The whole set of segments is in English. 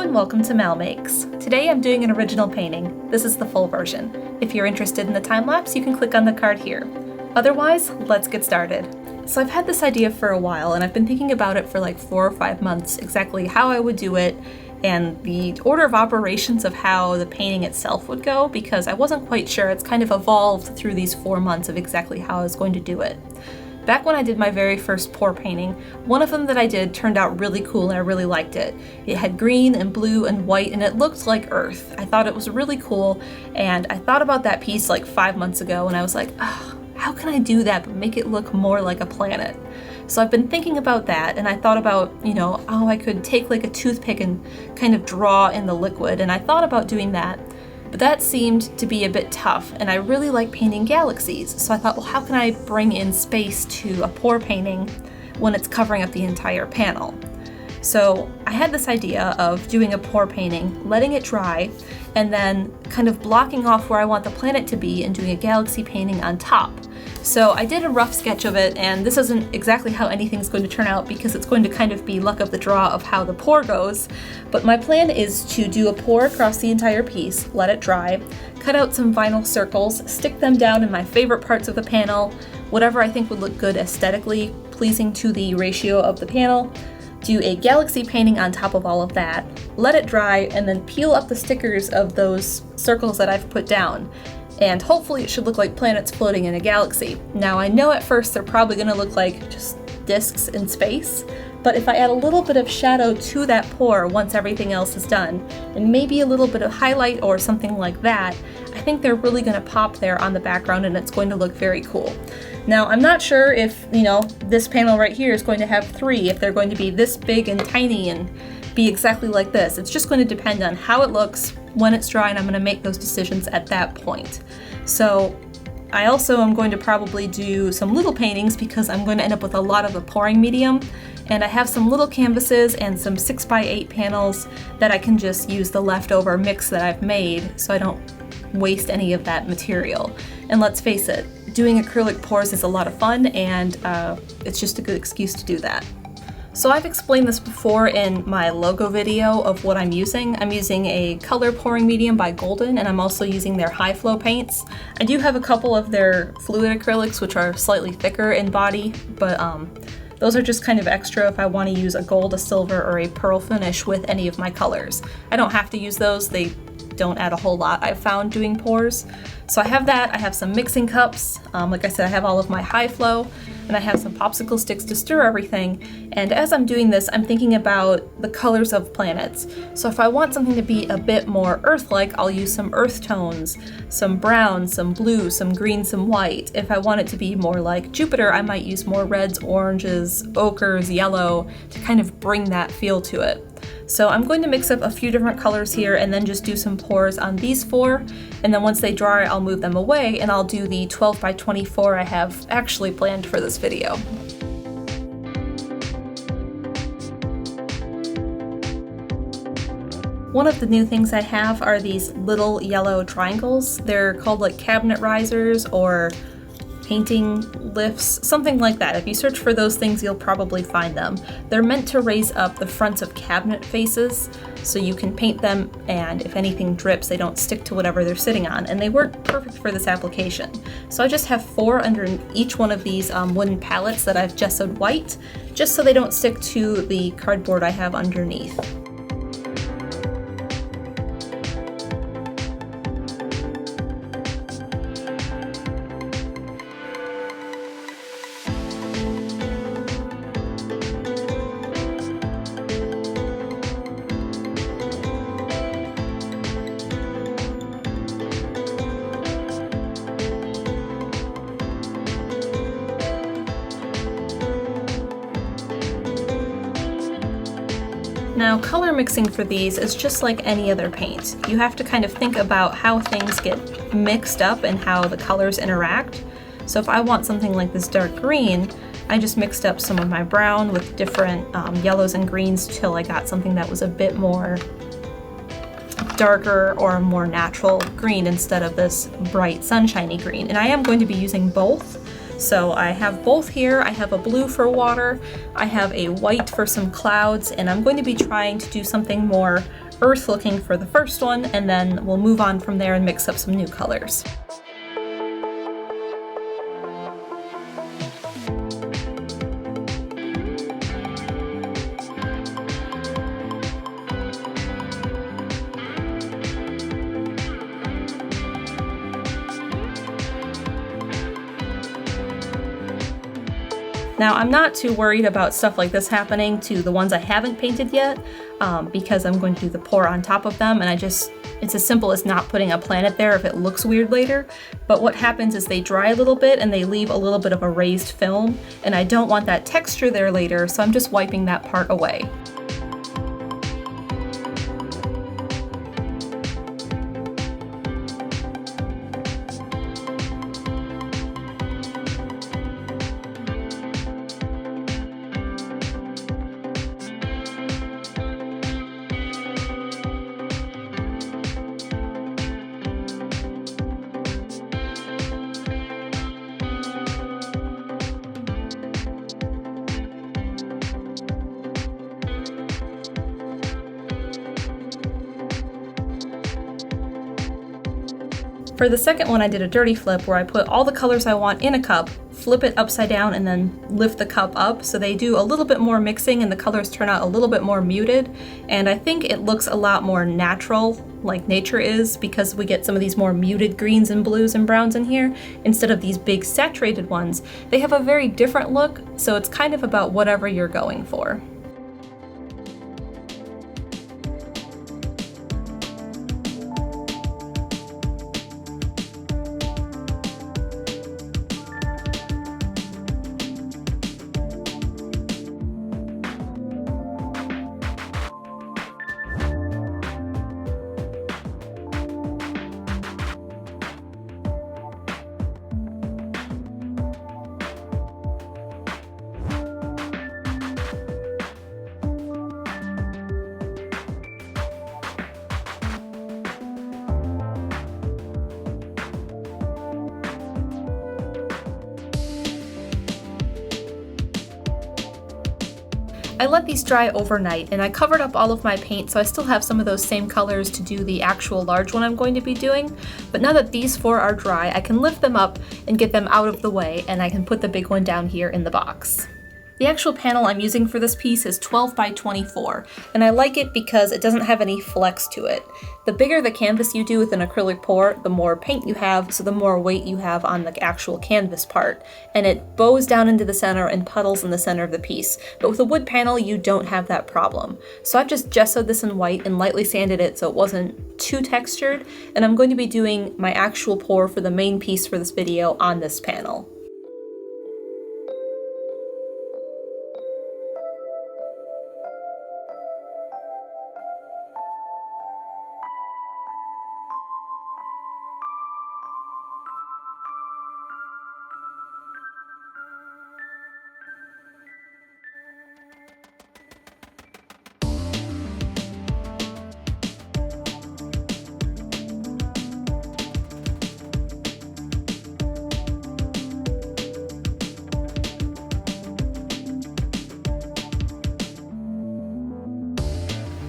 and welcome to MalMakes. Today I'm doing an original painting. This is the full version. If you're interested in the time-lapse, you can click on the card here. Otherwise, let's get started. So I've had this idea for a while, and I've been thinking about it for like 4 or 5 months, exactly how I would do it, and the order of operations of how the painting itself would go, because I wasn't quite sure. It's kind of evolved through these 4 months of exactly how I was going to do it. Back when I did my very first pour painting, one of them that I did turned out really cool and I really liked it. It had green and blue and white and it looked like Earth. I thought it was really cool, and I thought about that piece like 5 months ago and I was like, oh, how can I do that but make it look more like a planet? So I've been thinking about that, and I thought about, I could take like a toothpick and kind of draw in the liquid, and I thought about doing that. But that seemed to be a bit tough, and I really like painting galaxies, so I thought, well, how can I bring in space to a pour painting when it's covering up the entire panel? So I had this idea of doing a pour painting, letting it dry, and then kind of blocking off where I want the planet to be and doing a galaxy painting on top. So I did a rough sketch of it, and this isn't exactly how anything's going to turn out because it's going to kind of be luck of the draw of how the pour goes. But my plan is to do a pour across the entire piece, let it dry, cut out some vinyl circles, stick them down in my favorite parts of the panel, whatever I think would look good aesthetically, pleasing to the ratio of the panel, do a galaxy painting on top of all of that, let it dry, and then peel up the stickers of those circles that I've put down. And hopefully it should look like planets floating in a galaxy. Now I know at first they're probably going to look like just disks in space, but if I add a little bit of shadow to that pour once everything else is done, and maybe a little bit of highlight or something like that, I think they're really going to pop there on the background and it's going to look very cool. Now I'm not sure if, this panel right here is going to have 3, if they're going to be this big and tiny and be exactly like this. It's just going to depend on how it looks when it's dry, and I'm going to make those decisions at that point. So I also am going to probably do some little paintings because I'm going to end up with a lot of the pouring medium, and I have some little canvases and some 6x8 panels that I can just use the leftover mix that I've made so I don't waste any of that material. And let's face it, doing acrylic pours is a lot of fun, and it's just a good excuse to do that. So I've explained this before in my logo video of what I'm using. I'm using a color pouring medium by Golden, and I'm also using their high flow paints. I do have a couple of their fluid acrylics which are slightly thicker in body, but those are just kind of extra if I want to use a gold, a silver, or a pearl finish with any of my colors. I don't have to use those. They don't add a whole lot, I've found, doing pours. So I have that. I have some mixing cups. Like I said, I have all of my high flow, and I have some popsicle sticks to stir everything. And as I'm doing this, I'm thinking about the colors of planets. So if I want something to be a bit more Earth-like, I'll use some earth tones, some brown, some blue, some green, some white. If I want it to be more like Jupiter, I might use more reds, oranges, ochres, yellow to kind of bring that feel to it. So I'm going to mix up a few different colors here and then just do some pours on these 4, and then once they dry I'll move them away and I'll do the 12x24 I have actually planned for this video. One of the new things I have are these little yellow triangles. They're called like cabinet risers or painting lifts, something like that. If you search for those things, you'll probably find them. They're meant to raise up the fronts of cabinet faces so you can paint them, and if anything drips, they don't stick to whatever they're sitting on, and they work perfect for this application. So I just have 4 under each one of these wooden pallets that I've gessoed white, just so they don't stick to the cardboard I have underneath. Now, color mixing for these is just like any other paint. You have to kind of think about how things get mixed up and how the colors interact. So if I want something like this dark green, I just mixed up some of my brown with different yellows and greens till I got something that was a bit more darker or more natural green instead of this bright sunshiny green. And I am going to be using both. So I have both here. I have a blue for water, I have a white for some clouds, and I'm going to be trying to do something more earth looking for the first one, and then we'll move on from there and mix up some new colors. Now, I'm not too worried about stuff like this happening to the ones I haven't painted yet, because I'm going to do the pour on top of them, and it's as simple as not putting a planet there if it looks weird later. But what happens is they dry a little bit and they leave a little bit of a raised film, and I don't want that texture there later, so I'm just wiping that part away. For the second one, I did a dirty flip where I put all the colors I want in a cup, flip it upside down, and then lift the cup up, so they do a little bit more mixing and the colors turn out a little bit more muted. And I think it looks a lot more natural, like nature is, because we get some of these more muted greens and blues and browns in here instead of these big saturated ones. They have a very different look, so it's kind of about whatever you're going for. I let these dry overnight, and I covered up all of my paint, so I still have some of those same colors to do the actual large one I'm going to be doing. But now that these four are dry, I can lift them up and get them out of the way, and I can put the big one down here in the box. The actual panel I'm using for this piece is 12 by 24, and I like it because it doesn't have any flex to it. The bigger the canvas you do with an acrylic pour, the more paint you have, so the more weight you have on the actual canvas part. And it bows down into the center and puddles in the center of the piece. But with a wood panel, you don't have that problem. So I've just gessoed this in white and lightly sanded it so it wasn't too textured, and I'm going to be doing my actual pour for the main piece for this video on this panel.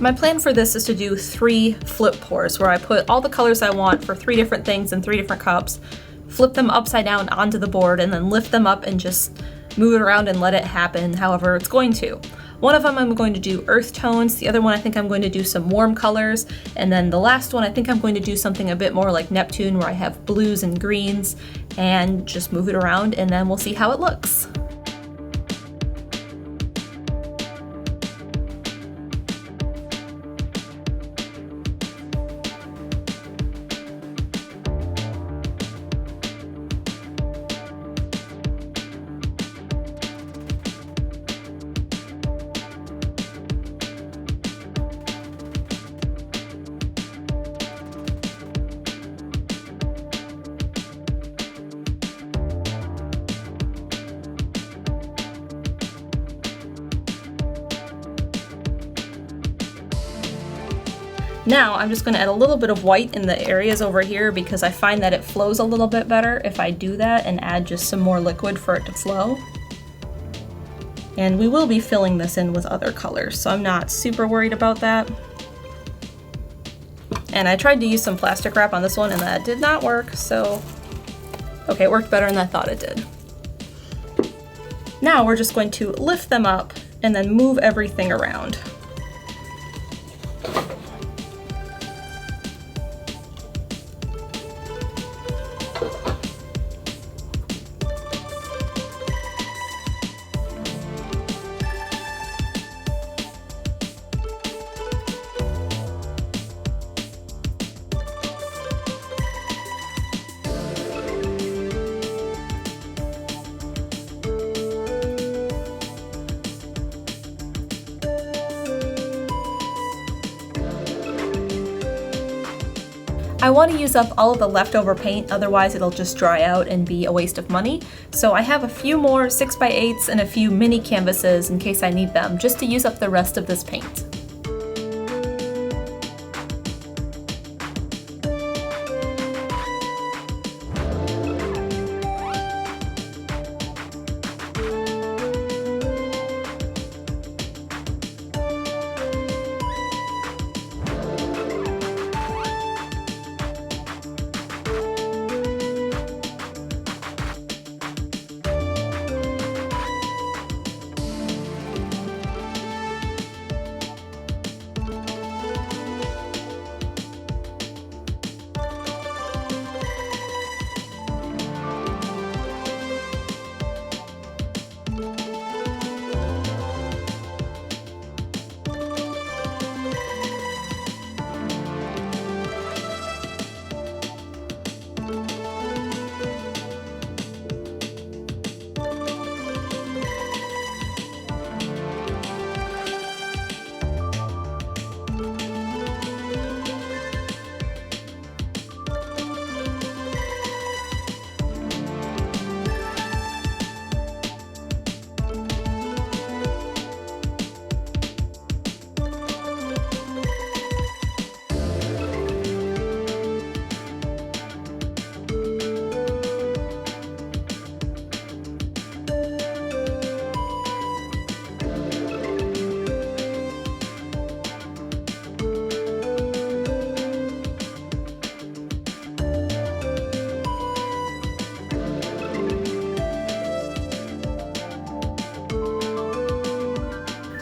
My plan for this is to do 3 flip pours where I put all the colors I want for 3 different things in 3 different cups, flip them upside down onto the board, and then lift them up and just move it around and let it happen however it's going to. One of them I'm going to do earth tones, the other one I think I'm going to do some warm colors, and then the last one I think I'm going to do something a bit more like Neptune where I have blues and greens, and just move it around and then we'll see how it looks. Now I'm just going to add a little bit of white in the areas over here because I find that it flows a little bit better if I do that and add just some more liquid for it to flow. And we will be filling this in with other colors, so I'm not super worried about that. And I tried to use some plastic wrap on this one and that did not work, so... Okay, it worked better than I thought it did. Now we're just going to lift them up and then move everything around. I want to use up all of the leftover paint, otherwise it'll just dry out and be a waste of money. So I have a few more 6x8s and a few mini canvases in case I need them, just to use up the rest of this paint.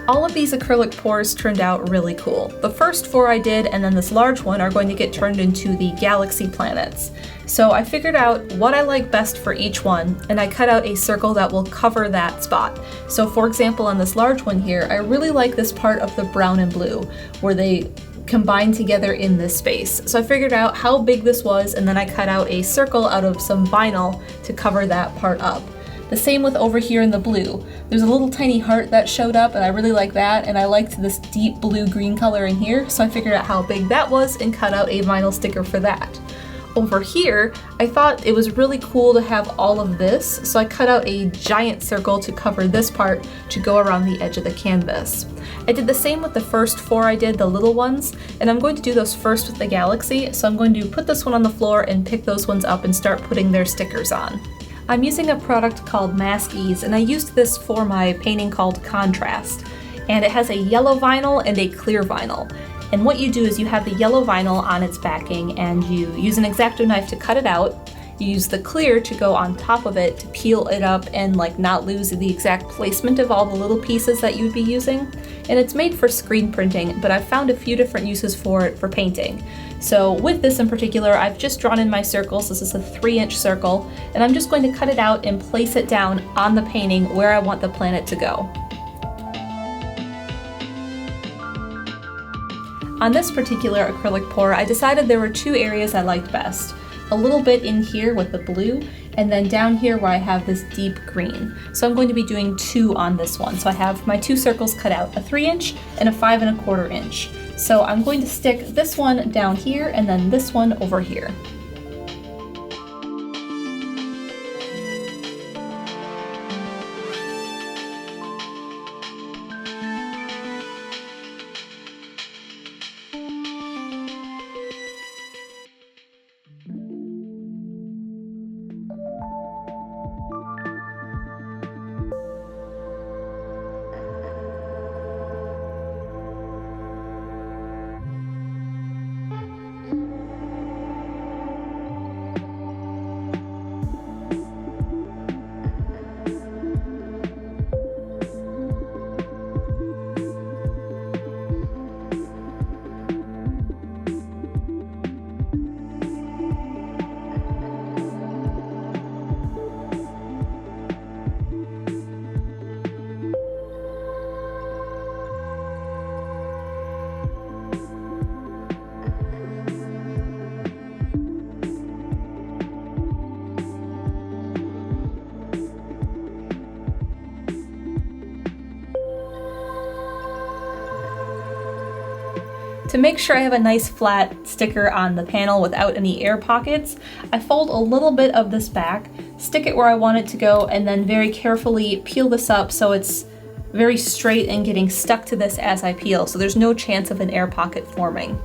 All of these acrylic pours turned out really cool. The first 4 I did and then this large one are going to get turned into the galaxy planets. So I figured out what I like best for each one and I cut out a circle that will cover that spot. So for example on this large one here, I really like this part of the brown and blue where they combine together in this space. So I figured out how big this was and then I cut out a circle out of some vinyl to cover that part up. The same with over here in the blue. There's a little tiny heart that showed up and I really like that, and I liked this deep blue-green color in here, so I figured out how big that was and cut out a vinyl sticker for that. Over here, I thought it was really cool to have all of this, so I cut out a giant circle to cover this part to go around the edge of the canvas. I did the same with the first 4 I did, the little ones, and I'm going to do those first with the galaxy, so I'm going to put this one on the floor and pick those ones up and start putting their stickers on. I'm using a product called Mask Ease, and I used this for my painting called Contrast. And it has a yellow vinyl and a clear vinyl. And what you do is you have the yellow vinyl on its backing and you use an X-Acto knife to cut it out. You use the clear to go on top of it to peel it up and not lose the exact placement of all the little pieces that you would be using. And it's made for screen printing, but I've found a few different uses for it for painting. So with this in particular, I've just drawn in my circles. This is a 3-inch circle, and I'm just going to cut it out and place it down on the painting where I want the planet to go. On this particular acrylic pour, I decided there were 2 areas I liked best. A little bit in here with the blue, and then down here where I have this deep green. So I'm going to be doing 2 on this one. So I have my 2 circles cut out, a 3-inch and a 5 1/4 inch. So I'm going to stick this one down here and then this one over here. To make sure I have a nice flat sticker on the panel without any air pockets, I fold a little bit of this back, stick it where I want it to go, and then very carefully peel this up so it's very straight and getting stuck to this as I peel, so there's no chance of an air pocket forming.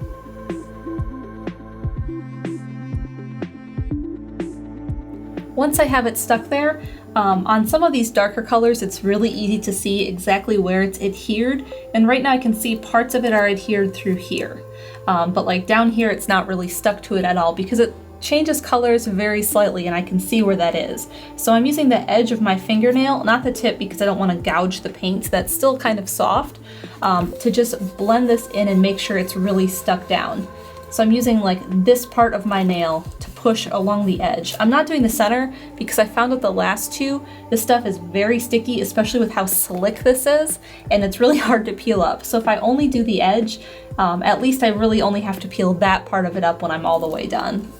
Once I have it stuck there, on some of these darker colors it's really easy to see exactly where it's adhered, and right now I can see parts of it are adhered through here. But like down here it's not really stuck to it at all because it changes colors very slightly and I can see where that is. So I'm using the edge of my fingernail, not the tip because I don't want to gouge the paint that's still kind of soft, to just blend this in and make sure it's really stuck down. So I'm using like this part of my nail to push along the edge. I'm not doing the center because I found with the last two, this stuff is very sticky, especially with how slick this is, and it's really hard to peel up. So if I only do the edge, at least I really only have to peel that part of it up when I'm all the way done.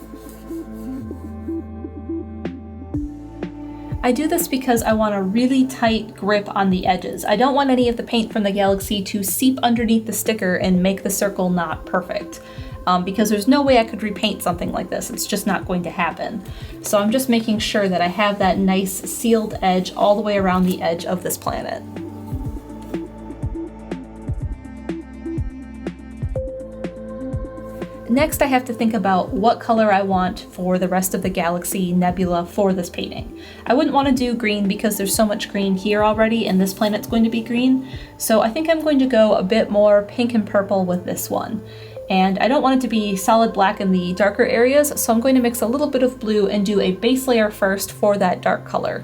I do this because I want a really tight grip on the edges. I don't want any of the paint from the Galaxy to seep underneath the sticker and make the circle not perfect. Because there's no way I could repaint something like this. It's just not going to happen. So I'm just making sure that I have that nice sealed edge all the way around the edge of this planet. Next, I have to think about what color I want for the rest of the Galaxy nebula for this painting. I wouldn't want to do green because there's so much green here already and this planet's going to be green. So I think I'm going to go a bit more pink and purple with this one. And I don't want it to be solid black in the darker areas, so I'm going to mix a little bit of blue and do a base layer first for that dark color.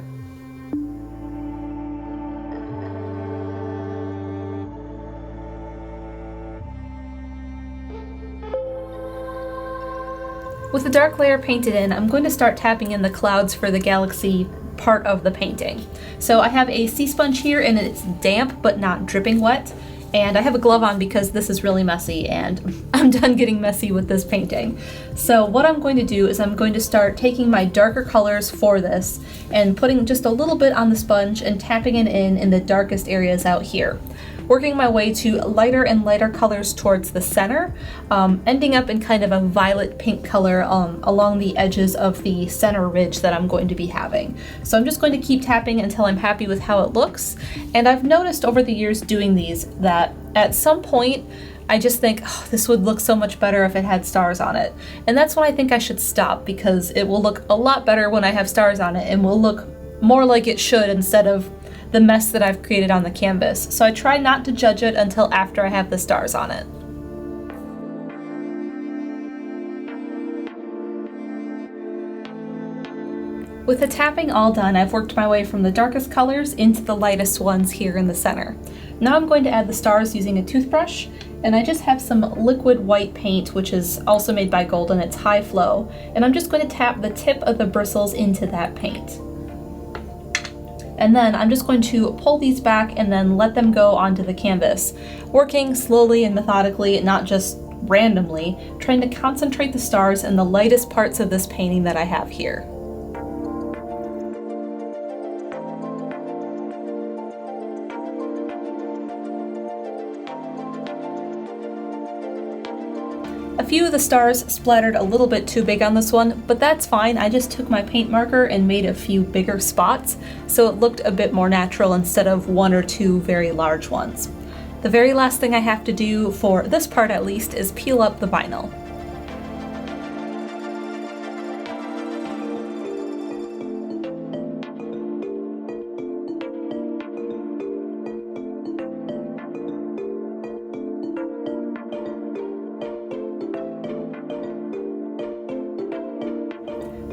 With the dark layer painted in, I'm going to start tapping in the clouds for the Galaxy part of the painting. So I have a sea sponge here and it's damp but not dripping wet. And I have a glove on because this is really messy and I'm done getting messy with this painting. So what I'm going to do is I'm going to start taking my darker colors for this and putting just a little bit on the sponge and tapping it in the darkest areas out here. Working my way to lighter and lighter colors towards the center, ending up in kind of a violet pink color along the edges of the center ridge that I'm going to be having. So I'm just going to keep tapping until I'm happy with how it looks. And I've noticed over the years doing these that at some point I just think, oh, this would look so much better if it had stars on it. And that's when I think I should stop, because it will look a lot better when I have stars on it and will look more like it should instead of the mess that I've created on the canvas. So I try not to judge it until after I have the stars on it. With the tapping all done, I've worked my way from the darkest colors into the lightest ones here in the center. Now I'm going to add the stars using a toothbrush, and I just have some liquid white paint, which is also made by Golden. It's high flow, and I'm just going to tap the tip of the bristles into that paint. And then I'm just going to pull these back and then let them go onto the canvas, working slowly and methodically, not just randomly, trying to concentrate the stars in the lightest parts of this painting that I have here. A few of the stars splattered a little bit too big on this one, but that's fine. I just took my paint marker and made a few bigger spots, so it looked a bit more natural instead of one or two very large ones. The very last thing I have to do, for this part at least, is peel up the vinyl.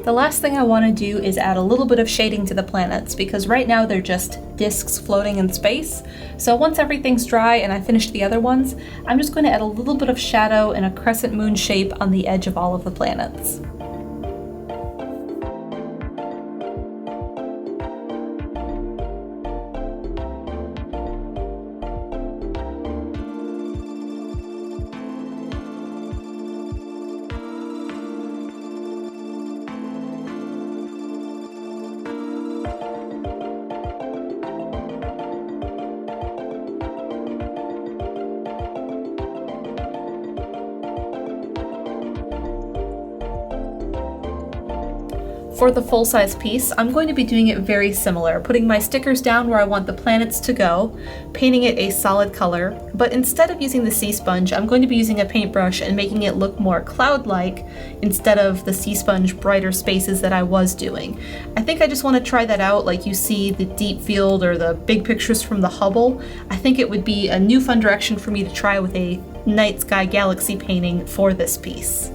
The last thing I want to do is add a little bit of shading to the planets, because right now they're just disks floating in space. So once everything's dry and I finish the other ones, I'm just going to add a little bit of shadow in a crescent moon shape on the edge of all of the planets. For the full-size piece, I'm going to be doing it very similar, putting my stickers down where I want the planets to go, painting it a solid color, but instead of using the sea sponge, I'm going to be using a paintbrush and making it look more cloud-like instead of the sea sponge brighter spaces that I was doing. I think I just want to try that out, like you see the deep field or the big pictures from the Hubble. I think it would be a new fun direction for me to try with a night sky galaxy painting for this piece.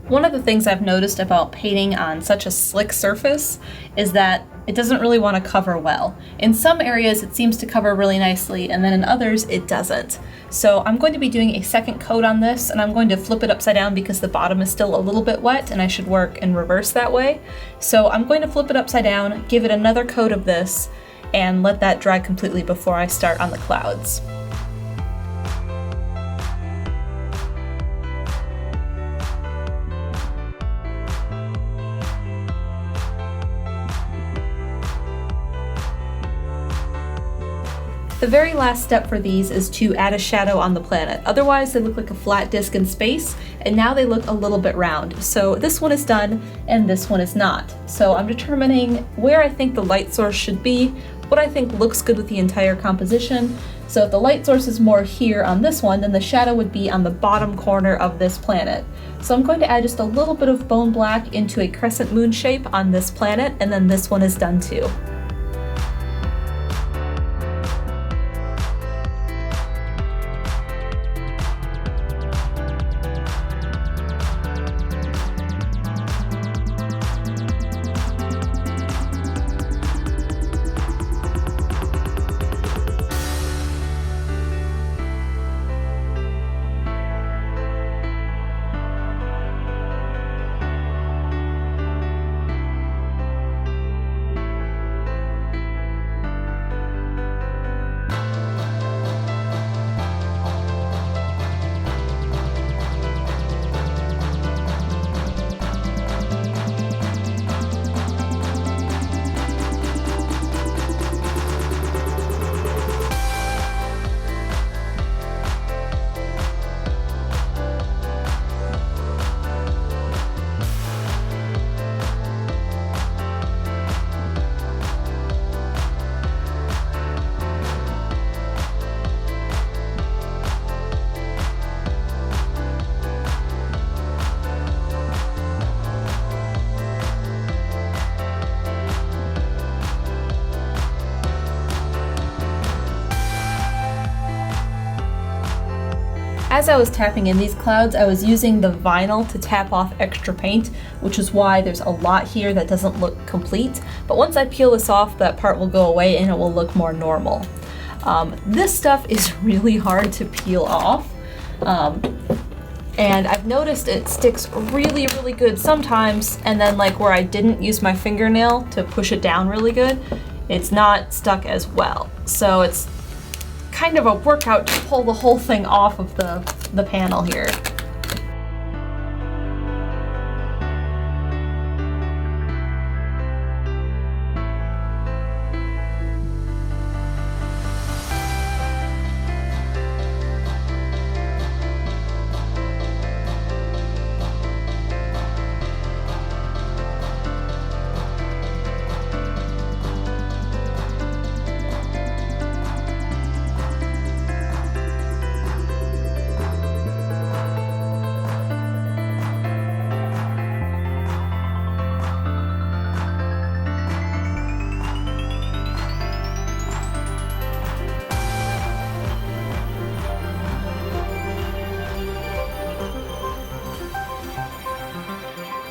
One of the things I've noticed about painting on such a slick surface is that it doesn't really want to cover well. In some areas it seems to cover really nicely, and then in others it doesn't. So I'm going to be doing a second coat on this, and I'm going to flip it upside down because the bottom is still a little bit wet and I should work in reverse that way. So I'm going to flip it upside down, give it another coat of this, and let that dry completely before I start on the clouds. The very last step for these is to add a shadow on the planet. Otherwise they look like a flat disk in space, and now they look a little bit round. So this one is done and this one is not. So I'm determining where I think the light source should be, what I think looks good with the entire composition. So if the light source is more here on this one, then the shadow would be on the bottom corner of this planet. So I'm going to add just a little bit of bone black into a crescent moon shape on this planet, and then this one is done too. As I was tapping in these clouds, I was using the vinyl to tap off extra paint, which is why there's a lot here that doesn't look complete. But once I peel this off, that part will go away and it will look more normal. This stuff is really hard to peel off. And I've noticed it sticks really, really good sometimes, and then like where I didn't use my fingernail to push it down really good, it's not stuck as well. So it's kind of a workout to pull the whole thing off of the panel here.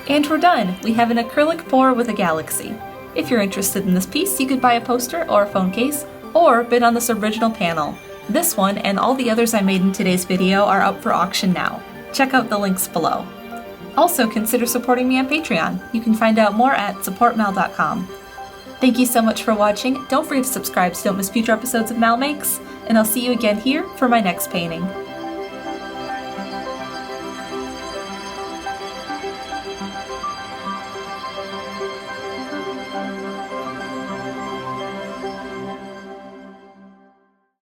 And we're done! We have an acrylic pour with a galaxy. If you're interested in this piece, you could buy a poster or a phone case, or bid on this original panel. This one and all the others I made in today's video are up for auction now. Check out the links below. Also, consider supporting me on Patreon. You can find out more at supportmal.com. Thank you so much for watching. Don't forget to subscribe so you don't miss future episodes of MalMakes, and I'll see you again here for my next painting.